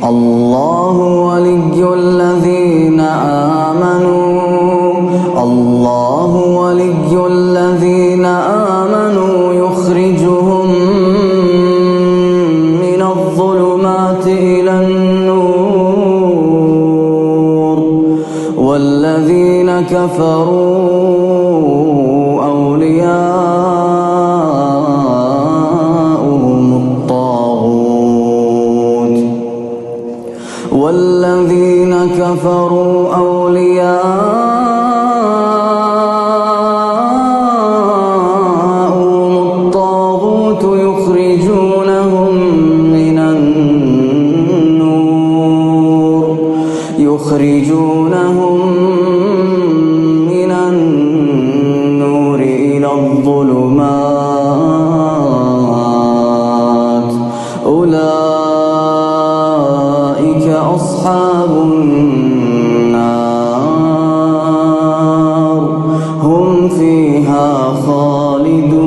الله ولي الذين آمنوا يخرجهم من الظلمات إلى النور والذين كفروا أولياؤهم الطاغوت يخرجونهم من النور إلى الظلمات أولئك أصحاب النار هم فيها خالدون.